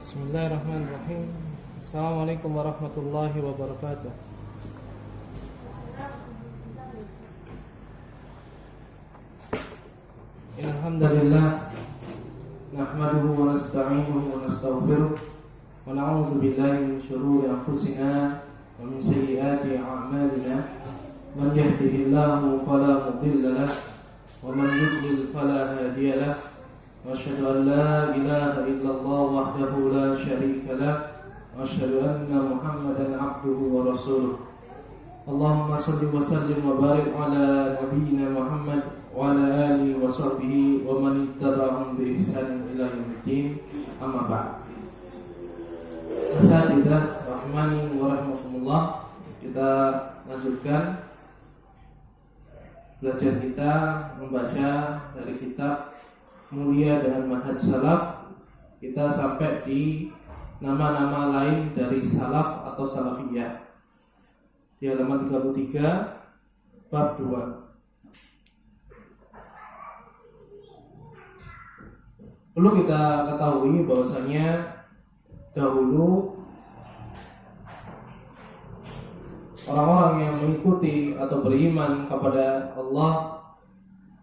Bismillahirrahmanirrahim. Assalamualaikum warahmatullahi wabarakatuh. Alhamdulillah nahmaduhu wa nasta'inuhu wa nastaghfiruh wa na'udzu billahi min shururi anfusina wa min sayyiati a'malina. Man yahdihillahu fala mudilla lahu wa man yudlil fala hadiya lahu. وأشهد أن لا إله إلا الله وحده لا شريك له وأشهد أن محمدا عبده ورسوله. اللهم صل وسلم وبارك على نبينا محمد وعلى آله وصحبه ومن اتبعهم بإحسان إلى يوم الدين. أما بعد. Asatidzah rahimani wa rahimakumullah, kita lanjutkan belajar kita membaca dari kitab Mulia dengan Manhaj Salaf. Kita sampai di nama-nama lain dari salaf atau salafiyah di halaman 33 bab 2. Perlu kita ketahui bahwasanya dahulu orang-orang yang mengikuti atau beriman kepada Allah,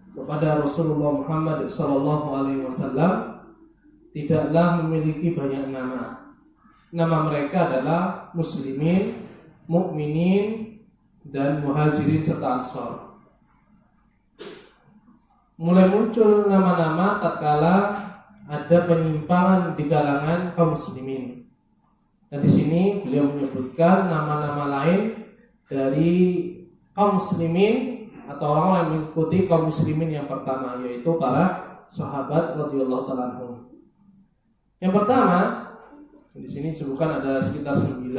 kepada Rasulullah Muhammad SAW, tidaklah memiliki banyak nama. Nama mereka adalah muslimin, mukminin, dan muhajirin serta ansor. Mulai muncul nama-nama tatkala ada penyimpangan di kalangan kaum muslimin. Dan di sini beliau menyebutkan nama-nama lain dari kaum muslimin atau orang yang mengikuti kaum muslimin yang pertama, yaitu para sahabat radhiyallahu ta'ala anhum. Yang pertama, di sini disebutkan ada sekitar 9.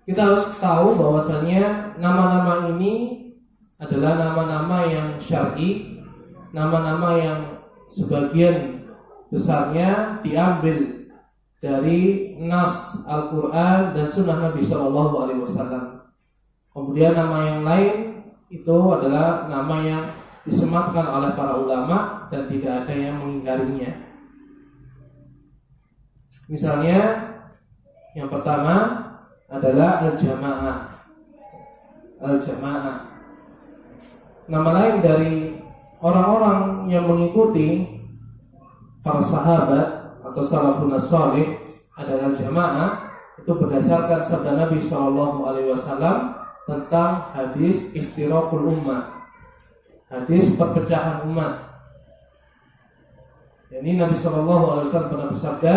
Kita harus tahu bahwasanya nama-nama ini adalah nama-nama yang syar'i, nama-nama yang sebagian besarnya diambil dari nas Al-Quran dan Sunnah Nabi SAW. Kemudian nama yang lain itu adalah nama yang disematkan oleh para ulama dan tidak ada yang mengingkarinya. Misalnya yang pertama adalah Al-Jamaah. Al-Jamaah. Nama lain dari orang-orang yang mengikuti para sahabat atau salafun shalih adalah Jamaah. Itu berdasarkan sabda Nabi SAW tentang hadis iftiraqul ummah, hadis perpecahan umat. Jadi Nabi SAW pernah bersabda,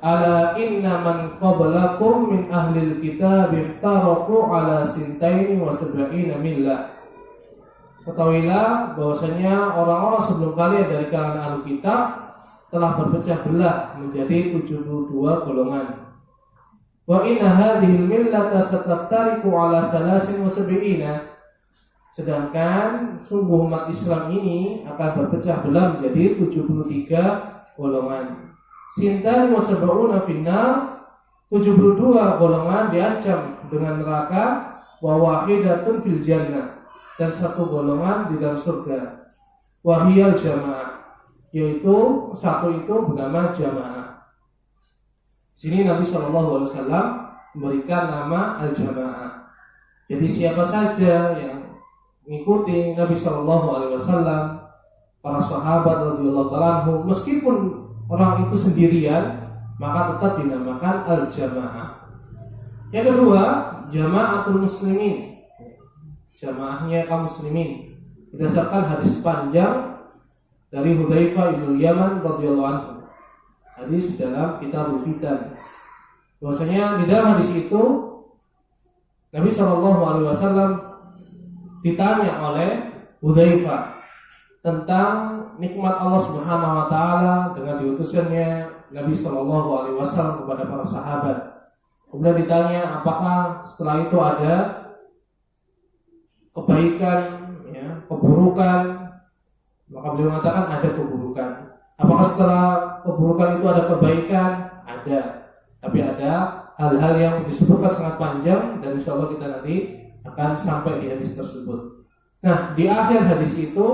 ala inna man qablakum min ahlil kitab iftaraqu ala sintaini wa sab'ina millah. Ketahuilah bahwasanya orang-orang sebelum kalian dari kalangan ahli kitab telah berpecah belah menjadi 72 golongan. Wa inna hadhil millata sataftariqu ala 73. Sedangkan sungguh umat Islam ini akan berpecah belah menjadi 73 golongan. Sintan wa sab'una finnar, 72 golongan diancam dengan neraka, wa wahidatun fil jannah, dan satu golongan di dalam surga. Wa hiyal jamaah, yaitu satu itu bernama jamaah. Sini Nabi SAW memberikan nama Al-Jamaah. Jadi siapa saja yang mengikuti Nabi SAW, para sahabat radhiyallahu ta'ala anhum, meskipun orang itu sendirian, maka tetap dinamakan Al-Jamaah. Yang kedua, Jamaatul Muslimin, jamaahnya kaum muslimin, berdasarkan hadis panjang dari Hudzaifah bin Yaman radhiyallahu anhu. Hadis dalam Kitabul Fitan. Bahwasanya di dalam hadis itu Nabi SAW ditanya oleh Hudzaifah tentang nikmat Allah Subhanahu wa taala dengan diutuskannya Nabi SAW kepada para sahabat. Kemudian ditanya apakah setelah itu ada kebaikan, keburukan. Maka beliau mengatakan ada keburukan. Apakah setelah keburukan itu ada kebaikan? Ada. Tapi ada hal-hal yang disebutkan sangat panjang dan insya Allah kita nanti akan sampai di hadis tersebut. Nah, di akhir hadis itu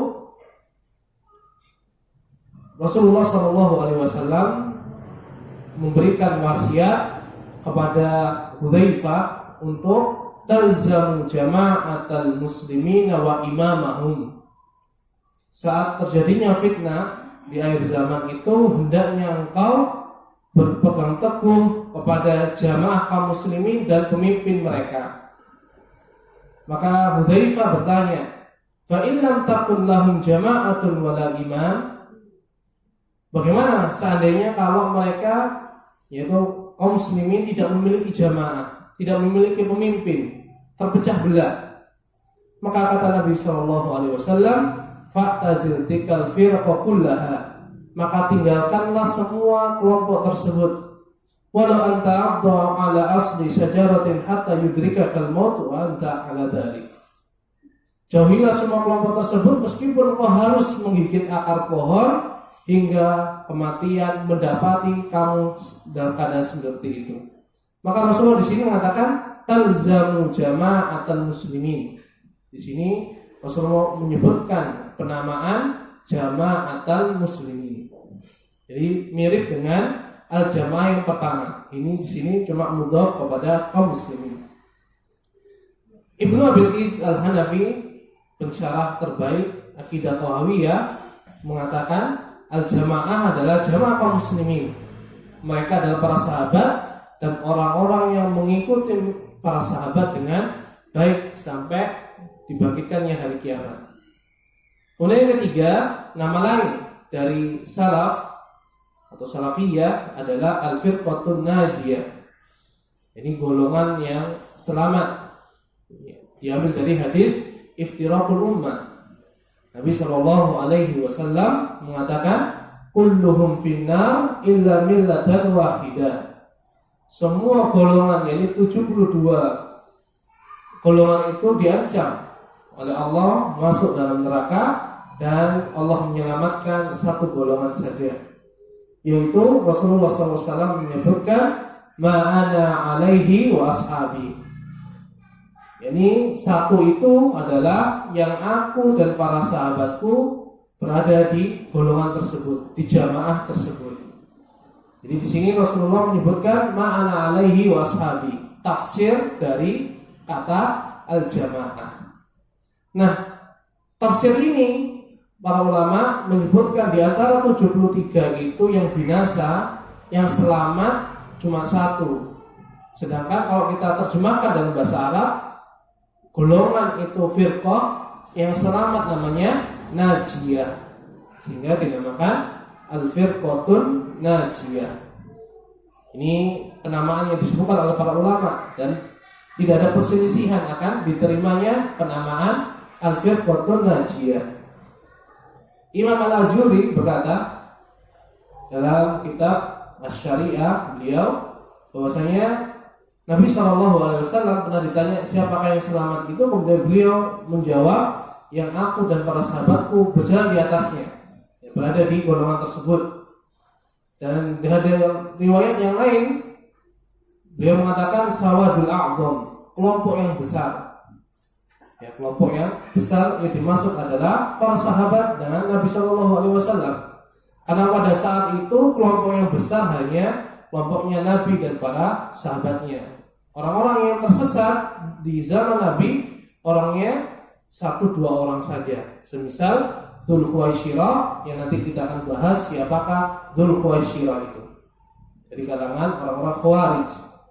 Rasulullah SAW memberikan wasiat kepada Hudzaifah untuk talzamu jama'atal muslimina wa imamahum. Saat terjadinya fitnah di akhir zaman itu, hendaknya engkau berpegang teguh kepada jamaah kaum muslimin dan pemimpin mereka. Maka Hudzaifah bertanya, fa in lam takun lahum jama'atun wala imam, bagaimana seandainya kalau mereka, yaitu kaum muslimin, tidak memiliki jamaah, tidak memiliki pemimpin, terpecah belah? Maka kata Nabi SAW, fa'tazil tikal firqa kullaha, maka tinggalkanlah semua kelompok tersebut. Walau anta abda ala asli syajaratin hatta yudrikakal maut wa anta ala dhalik. Jauhilah semua kelompok tersebut meskipun kau harus menggigit akar pohon hingga kematian mendapati kamu dalam keadaan seperti itu. Maka Rasulullah di sini mengatakan talzamu jama'atal muslimin. Di sini Rasulullah menyebutkan penamaan jama'atal muslimin. Jadi mirip dengan al-jamaah yang pertama. Ini di sini cuma mudhaf kepada kaum muslimin. Ibnu Abil Is Al-Hanafi, pensyarah terbaik Aqidah Thahawiyah, mengatakan al-jamaah adalah jamaah kaum muslimin. Mereka adalah para sahabat dan orang-orang yang mengikuti para sahabat dengan baik sampai dibangkitkannya hari kiamat. Kemudian yang ketiga, nama lain dari salaf atau salafiyah adalah al-firqatun najiyah. Ini golongan yang selamat. Diambil dari hadis iftiraqul ummah. Nabi sallallahu alaihi wasallam mengatakan, kulluhum finnar illa millatan wahidah. Semua golongan, yakni 72 golongan itu diancam oleh Allah masuk dalam neraka, dan Allah menyelamatkan satu golongan saja, yaitu Rasulullah SAW menyebutkan ma'ana alaihi wa ashabi. Yani satu itu adalah yang aku dan para sahabatku berada di golongan tersebut, di jamaah tersebut. Jadi di sini Rasulullah menyebutkan ma'ana alaihi wa ashabi, tafsir dari kata al-jamaah. Nah, tafsir ini para ulama menyebutkan di antara 73 itu yang binasa, yang selamat cuma satu. Sedangkan kalau kita terjemahkan dalam bahasa Arab, golongan itu firqah, yang selamat namanya najiyah, sehingga dinamakan al-firqatun najiyah. Ini penamaan yang disebutkan oleh para ulama, dan tidak ada perselisihan akan diterimanya penamaan al-firqatun najiyah. Imam Al-Ajuri berkata dalam kitab Asy-Syariah beliau bahwasanya Nabi SAW pernah ditanya siapakah yang selamat itu, kemudian beliau menjawab, yang aku dan para sahabatku berjalan di atasnya, yang berada di golongan tersebut. Dan ada riwayat yang lain beliau mengatakan sawadul a'zam, kelompok yang besar. Ya, kelompok yang besar yang dimaksud adalah para sahabat dengan Nabi SAW. Karena pada saat itu kelompok yang besar hanya kelompoknya Nabi dan para sahabatnya. Orang-orang yang tersesat di zaman Nabi orangnya 1-2 orang saja. Semisal Dzul Khuwaisirah, yang nanti kita akan bahas siapakah Dzul Khuwaisirah itu. Dari kalangan orang-orang Khawarij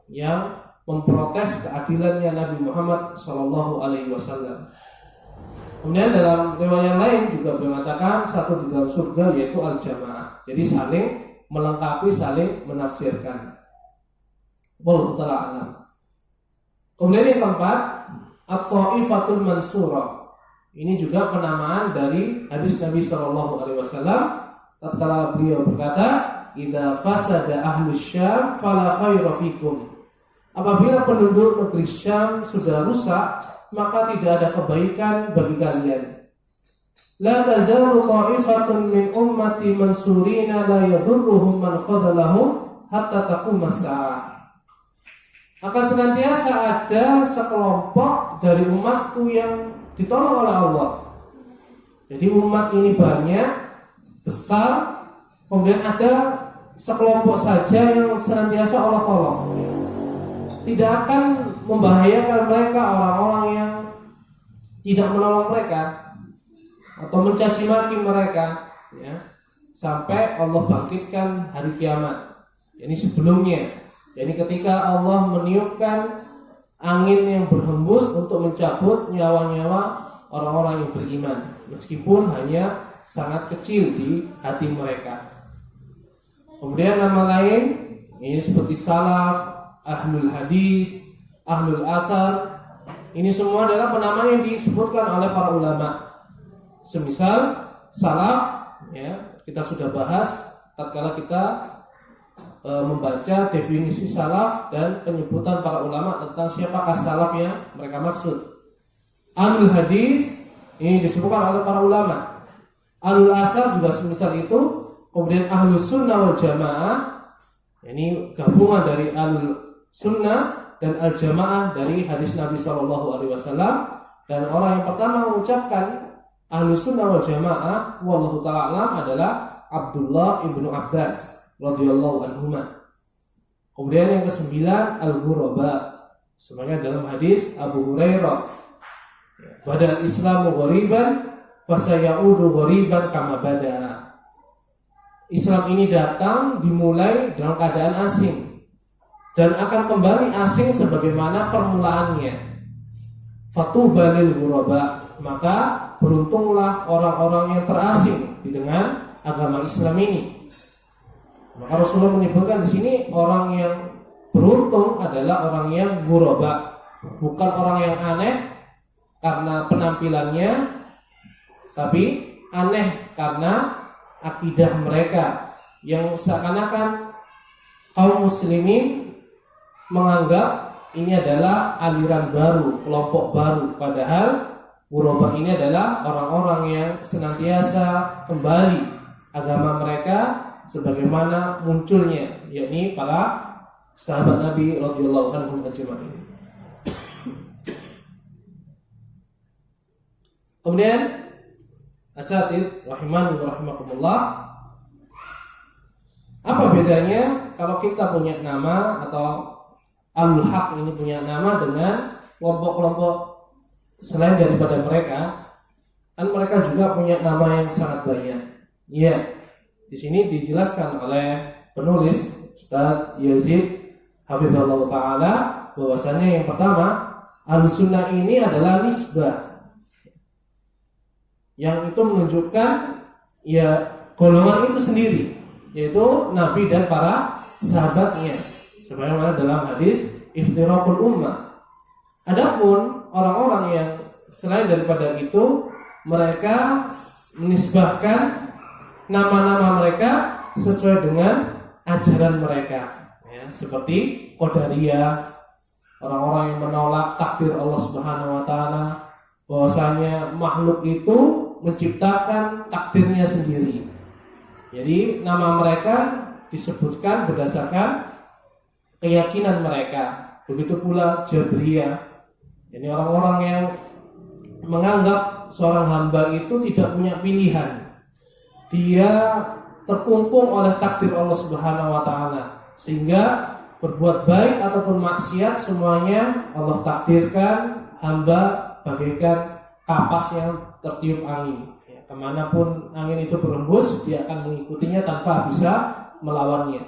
yang memprotes keadilannya Nabi Muhammad SAW. Kemudian dalam riwayat lain juga mengatakan satu di dalam surga, yaitu al-jamaah. Jadi saling melengkapi, saling menafsirkan. Wallahu ta'ala alam. Kemudian yang keempat, at-Thaifatul Mansurah. Ini juga penamaan dari hadis Nabi SAW. Tatkala beliau berkata, "Idza fasada ahlus Syam fala khaira fikum." Apabila penduduk negeri Syam sudah rusak, maka tidak ada kebaikan bagi kalian. La tazalu ta'ifatun min ummati mansurina la yadurruhum man khadalahum hatta taqum as-sa'ah. Akan senantiasa ada sekelompok dari umatku yang ditolong oleh Allah. Jadi umat ini banyak, besar, kemudian ada sekelompok saja yang senantiasa Allah tolong. Tidak akan membahayakan mereka orang-orang yang tidak menolong mereka atau mencaci maki mereka, ya, sampai Allah bangkitkan hari kiamat. Ini sebelumnya, jadi ketika Allah meniupkan angin yang berhembus untuk mencabut nyawa-nyawa orang-orang yang beriman, meskipun hanya sangat kecil di hati mereka. Kemudian nama lain ini seperti salaf, ahlul hadis, ahlul asar. Ini semua adalah penamaan yang disebutkan oleh para ulama. Semisal salaf, ya, kita sudah bahas tatkala kita membaca definisi salaf dan penyebutan para ulama tentang siapakah salaf yang mereka maksud. Ahlul hadis ini disebutkan oleh para ulama. Ahlul asar juga semisal itu. Kemudian ahlus sunnah wal jamaah, ini gabungan dari ahlul sunnah dan al jamaah dari hadis Nabi SAW. Dan orang yang pertama mengucapkan ahlus sunnah wal jamaah wallahu ta'ala alam adalah Abdullah ibnu Abbas radhiyallahu anhuma. Kemudian yang kesembilan al-ghuraba, sebenarnya dalam hadis Abu Hurairah, badal Islamu ghoriban fasayaudu ghoriban kama bada. Islam ini datang dimulai dalam keadaan asing dan akan kembali asing sebagaimana permulaannya. Fatuba lil ghuraba, maka beruntunglah orang-orang yang terasing dengan agama Islam ini. Maka Rasulullah menyebutkan di sini orang yang beruntung adalah orang yang ghuraba, bukan orang yang aneh karena penampilannya, tapi aneh karena akidah mereka yang seakan-akan kaum muslimin menganggap ini adalah aliran baru, kelompok baru, padahal ghuraba ini adalah orang-orang yang senantiasa kembali agama mereka sebagaimana munculnya, yakni para sahabat Nabi radhiyallahu anhum ajma'in. Kemudian asatid rahimani wa rahimakumullah, apa bedanya kalau kita punya nama atau al-haq ini punya nama dengan kelompok-kelompok selain daripada mereka? Kan mereka juga punya nama yang sangat banyak. Iya, di sini dijelaskan oleh penulis Ustaz Yazid hafizallahu taala bahwasanya yang pertama, al-sunnah ini adalah nisbah, yang itu menunjukkan ya golongan itu sendiri, yaitu Nabi dan para sahabatnya, sebagaimana dalam hadis iftiraqul ummah. Adapun orang-orang yang selain daripada itu, mereka menisbahkan nama-nama mereka sesuai dengan ajaran mereka, ya, seperti Qadariyah, orang-orang yang menolak takdir Allah Subhanahu wa taala, bahwasanya makhluk itu menciptakan takdirnya sendiri. Jadi nama mereka disebutkan berdasarkan keyakinan mereka. Begitu pula Jabriyah, ini orang-orang yang menganggap seorang hamba itu tidak punya pilihan. Dia terkungkung oleh takdir Allah Subhanahu wa taala, sehingga berbuat baik ataupun maksiat semuanya Allah takdirkan. Hamba bagaikan kapas yang tertiup angin, ya, kemanapun angin itu berembus, dia akan mengikutinya tanpa bisa melawannya.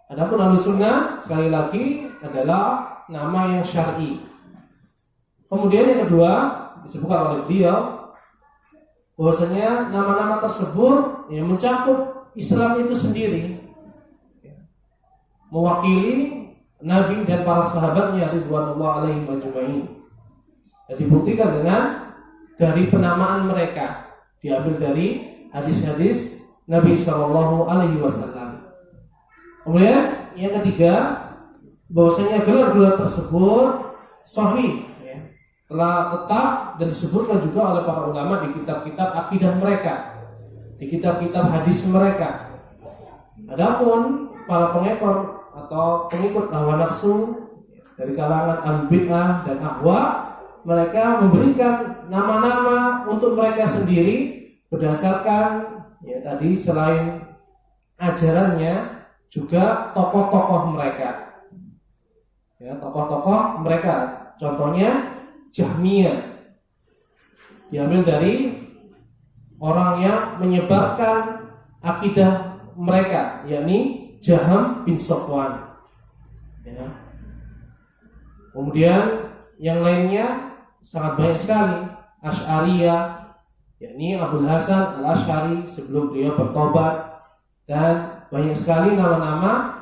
Adapun Ahlus Sunnah sekali lagi adalah nama yang syar'i. Kemudian yang kedua disebutkan oleh beliau bahwasanya nama-nama tersebut yang mencakup Islam itu sendiri, mewakili Nabi dan para sahabatnya ridwanullah alaihim ajma'in. Dan dibuktikan dengan dari penamaan mereka, diambil dari hadis-hadis Nabi Shallallahu Alaihi Wasallam. Kemudian yang ketiga, bahwasanya gelar-gelar tersebut sahih, ya, telah tetap dan disebutkan juga oleh para ulama di kitab-kitab akidah mereka, di kitab-kitab hadis mereka. Adapun para pengekor atau pengikut hawa nafsu dari kalangan al-bid'ah dan ahwa, mereka memberikan nama-nama untuk mereka sendiri berdasarkan, ya, tadi selain ajarannya, juga tokoh-tokoh mereka. Ya, tokoh-tokoh mereka. Contohnya Jahmiyah. Diambil dari orang yang menyebarkan akidah mereka, yakni Jaham bin Safwan. Ya. Kemudian yang lainnya sangat banyak sekali. Asy'ariyah, yakni Abul Hasan Al-Asy'ari sebelum beliau bertobat, dan banyak sekali nama-nama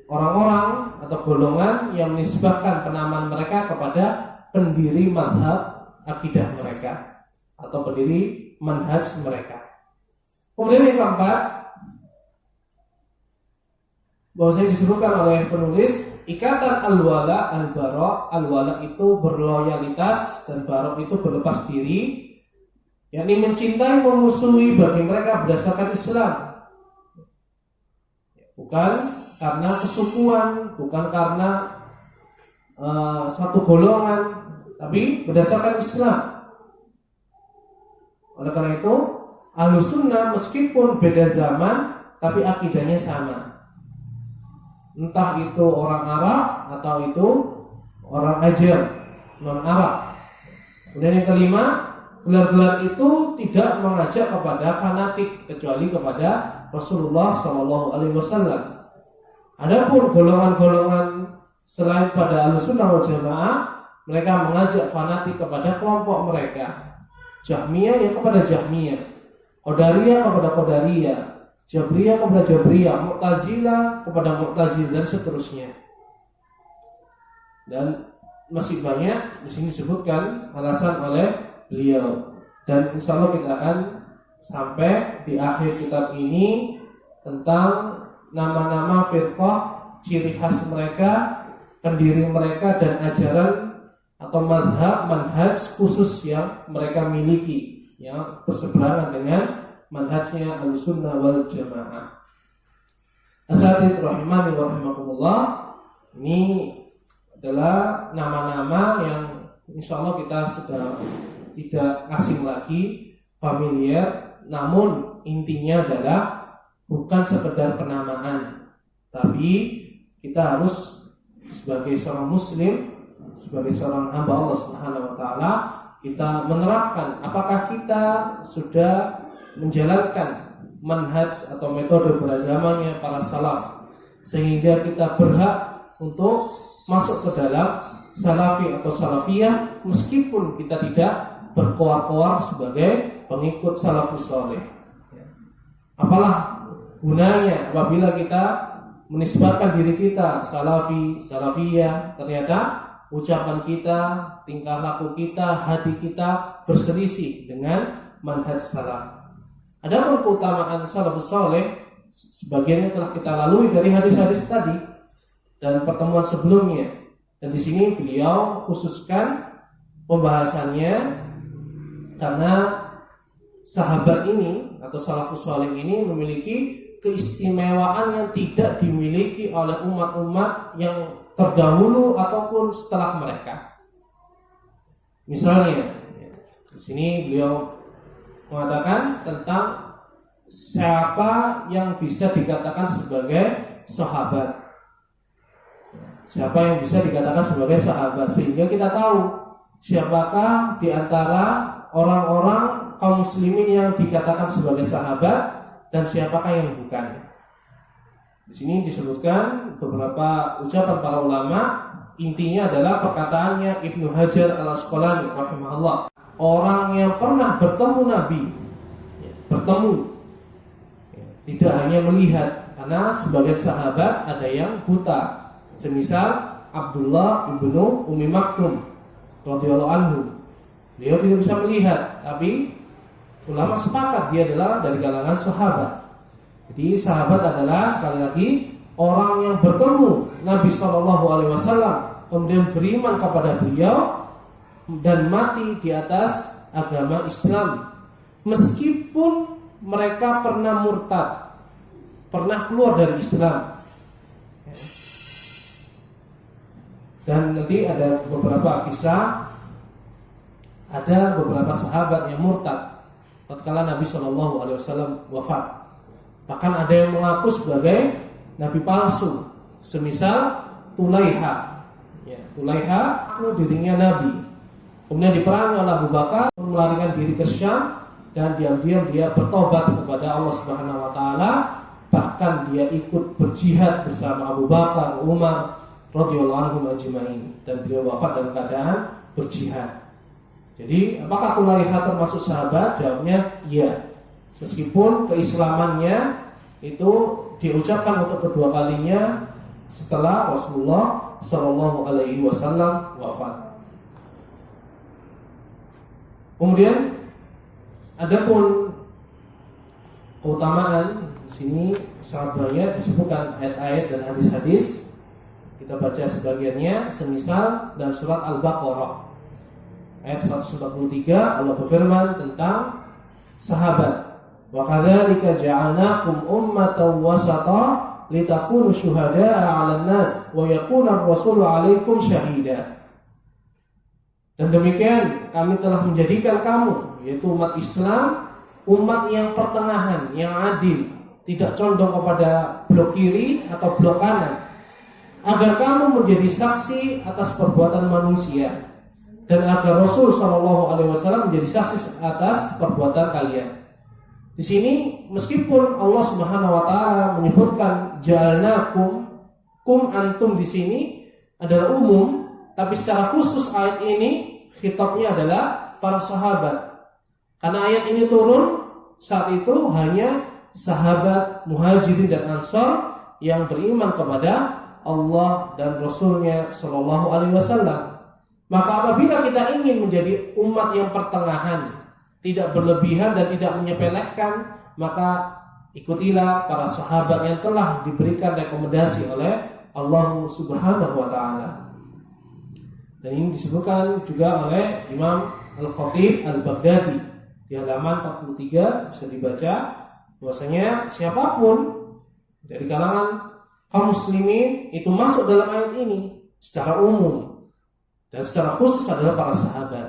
orang-orang atau golongan yang menisbahkan penamaan mereka kepada pendiri mazhab akidah mereka atau pendiri manhaj mereka. Kemudian yang keempat, bahwasanya disebutkan oleh penulis ikatan al-wala al-bara. Al-wala itu berloyalitas dan bara itu berlepas diri, yakni mencintai memusuhi bagi mereka berdasarkan Islam, bukan karena kesukuan, bukan karena satu golongan, tapi berdasarkan Islam. Oleh karena itu, Ahlus Sunnah meskipun beda zaman, tapi akidahnya sama. Entah itu orang Arab atau itu orang Ajam, non Arab. Kemudian yang kelima, gelar-gelar itu tidak mengajak kepada fanatik kecuali kepada Rasulullah SAW. Adapun golongan-golongan selain pada Ahlussunnah wal Jamaah, mereka mengajak fanatik kepada kelompok mereka. Jahmiyah ya kepada Jahmiyah, Qadariyah kepada Qadariyah, Jabriyah kepada Jabriyah, Mu'tazilah kepada Mu'tazilah, dan seterusnya. Dan masih banyak di sini disebutkan alasan oleh beliau. Dan insya Allah kita akan sampai di akhir kitab ini tentang nama-nama firqah, ciri khas mereka, pendiri mereka, dan ajaran atau manhaj khusus yang mereka miliki yang berseberangan dengan manhajnya Ahlussunnah wal Jamaah. Asatidz rahimani wa rahimakumullah, ini adalah nama-nama yang insya Allah kita sudah tidak asing lagi, familiar, namun intinya adalah bukan sekedar penamaan, tapi kita harus sebagai seorang muslim, sebagai seorang hamba Allah Subhanahu wa taala, kita menerapkan apakah kita sudah menjalankan manhaj atau metode beragamanya para salaf, sehingga kita berhak untuk masuk ke dalam salafi atau salafiyah meskipun kita tidak berkoar-koar sebagai pengikut salafus saleh. Apalah gunanya apabila kita menisbahkan diri kita salafi, salafiyah, ternyata ucapan kita, tingkah laku kita, hati kita berselisih dengan manhaj salaf. Adapun keutamaan salafus saleh, sebagiannya telah kita lalui dari hadis-hadis tadi dan pertemuan sebelumnya. Dan di sini beliau khususkan pembahasannya karena sahabat ini atau salafus saleh ini memiliki keistimewaan yang tidak dimiliki oleh umat-umat yang terdahulu ataupun setelah mereka. Misalnya, di sini beliau mengatakan tentang siapa yang bisa dikatakan sebagai sahabat. Siapa yang bisa dikatakan sebagai sahabat, sehingga kita tahu siapakah di antara orang-orang kaum muslimin yang dikatakan sebagai sahabat dan siapakah yang bukan. Di sini disebutkan beberapa ucapan para ulama, intinya adalah perkataannya Ibnu Hajar Al-Asqalani rahimahullah. Orang yang pernah bertemu Nabi, bertemu, tidak hanya melihat, karena sebagai sahabat ada yang buta, semisal Abdullah ibnu Ummi Maktum radhiyallahu anhu. Beliau tidak bisa melihat, tapi ulama sepakat dia adalah dari kalangan sahabat. Jadi sahabat adalah sekali lagi orang yang bertemu Nabi SAW, kemudian beriman kepada beliau dan mati di atas agama Islam, meskipun mereka pernah murtad, pernah keluar dari Islam. Dan nanti ada beberapa kisah, ada beberapa sahabat yang murtad tatkala Nabi SAW wafat. Bahkan ada yang mengaku sebagai nabi palsu, semisal Tulaiha. Ya, Tulaiha itu dirinya nabi. Kemudian diperangi oleh Abu Bakar, melarikan diri ke Syam, dan diam-diam dia bertobat kepada Allah Subhanahu wa taala. Bahkan dia ikut berjihad bersama Abu Bakar, Umar radhiyallahu anhum ajma'in, dan beliau wafat dalam keadaan berjihad. Jadi, apakah Tulaiha termasuk sahabat? Jawabnya iya. Meskipun keislamannya itu diucapkan untuk kedua kalinya setelah Rasulullah Shallallahu Alaihi Wasallam wafat. Kemudian adapun keutamaan di sini sangat banyak disebutkan ayat-ayat dan hadis-hadis. Kita baca sebagiannya, semisal dalam surat Al-Baqarah ayat 143 Allah berfirman tentang sahabat. Wa kadzalika ja'alnakum ummatan wasata litakunu syuhada'a 'alan nas wa yakuna ar-rasulu 'alaikum syahida. Dan demikian kami telah menjadikan kamu, yaitu umat Islam, umat yang pertengahan, yang adil, tidak condong kepada blok kiri atau blok kanan, agar kamu menjadi saksi atas perbuatan manusia, dan agar Rasul Shallallahu Alaihi Wasallam menjadi saksi atas perbuatan kalian. Di sini meskipun Allah Subhanahu Wa Taala menyebutkan ja'alnakum, kum antum di sini adalah umum, tapi secara khusus ayat ini khitabnya adalah para sahabat. Karena ayat ini turun saat itu hanya sahabat Muhajirin dan Ansar yang beriman kepada Allah dan Rasulnya Shallallahu Alaihi Wasallam. Maka apabila kita ingin menjadi umat yang pertengahan, tidak berlebihan dan tidak menyepelekan, maka ikutilah para sahabat yang telah diberikan rekomendasi oleh Allah Subhanahu wa taala. Dan ini disebutkan juga oleh Imam Al-Khatib Al-Baghdadi di halaman 43, bisa dibaca bahwasanya siapapun dari kalangan kaum muslimin itu masuk dalam ayat ini secara umum, dan secara khusus adalah para sahabat.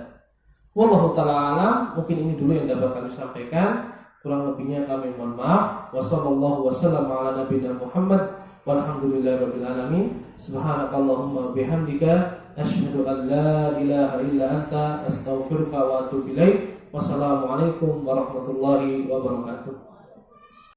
Wallahu ta'ala alam. Mungkin ini dulu yang dapat kami sampaikan. Kurang lebihnya kami mohon maaf. Wassallallahu wasallam ala nabiyina Muhammad walhamdulillahirabbil alamin. Subhanakallahumma bihamdika asyhadu an la ilaha illa anta astaghfiruka wa atubu ilaik. Wassalamualaikum warahmatullahi wabarakatuh.